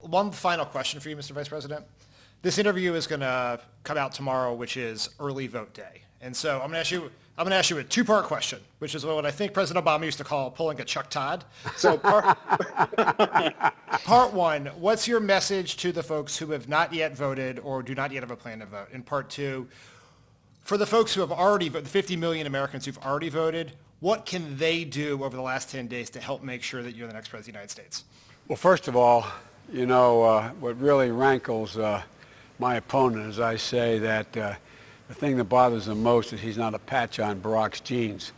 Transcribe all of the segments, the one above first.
one final question for you, Mr. Vice President. This interview is going to come out tomorrow, which is early vote day. And so I'm going to ask you a two-part question, which is what I think President Obama used to call pulling a Chuck Todd. So part one, what's your message to the folks who have not yet voted or do not yet have a plan to vote? And part two, for the folks who have already voted, the 50 million Americans who've already voted, what can they do over the last 10 days to help make sure that you're the next president of the United States? Well, first of all, you know, what really rankles my opponent is I say that the thing that bothers him most is he's not a patch on Barack's jeans.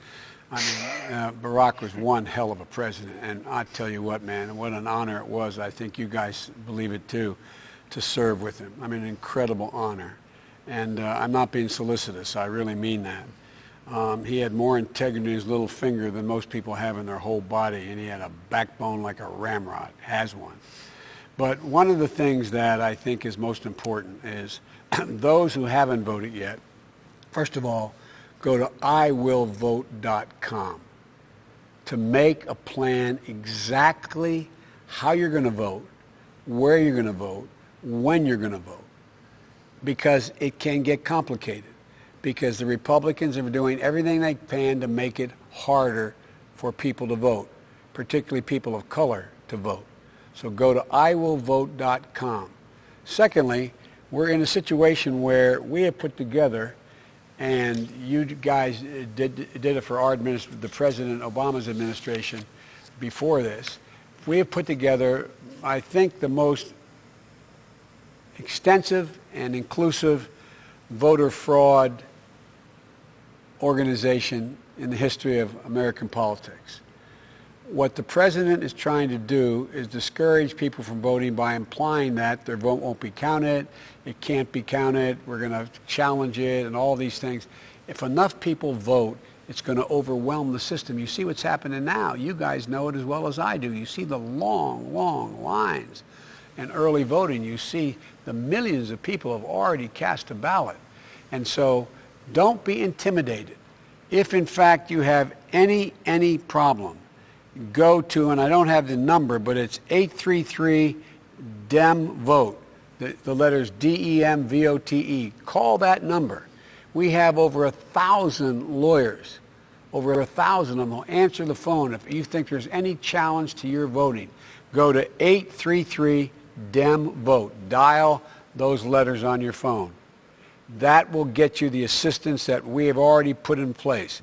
I mean, Barack was one hell of a president, and I tell you what, man, what an honor it was. I think you guys believe it too, to serve with him. I mean, an incredible honor. And I'm not being solicitous. I really mean that. He had more integrity in his little finger than most people have in their whole body, and he had a backbone like a ramrod, has one. But one of the things that I think is most important is those who haven't voted yet, first of all, go to iwillvote.com to make a plan exactly how you're going to vote, where you're going to vote, when you're going to vote, because it can get complicated, because the Republicans are doing everything they can to make it harder for people to vote, particularly people of color to vote. So go to iwillvote.com. Secondly, we're in a situation where we have put together, and you guys did it for our administration, the President Obama's administration before this. We have put together, I think, the most extensive and inclusive voter fraud organization in the history of American politics. What the president is trying to do is discourage people from voting by implying that their vote won't be counted, it can't be counted, we're going to challenge it, and all these things. If enough people vote, it's going to overwhelm the system. You see what's happening now. You guys know it as well as I do. You see the long, long lines in early voting. You see the millions of people have already cast a ballot. And so don't be intimidated. If in fact you have any problem, go to, and I don't have the number, but it's 833-DEM-VOTE, the letters DEMVOTE. Call that number. We have over 1,000 lawyers, over 1,000 of them will answer the phone if you think there's any challenge to your voting. Go to 833-DEM-VOTE. Dial those letters on your phone. That will get you the assistance that we have already put in place.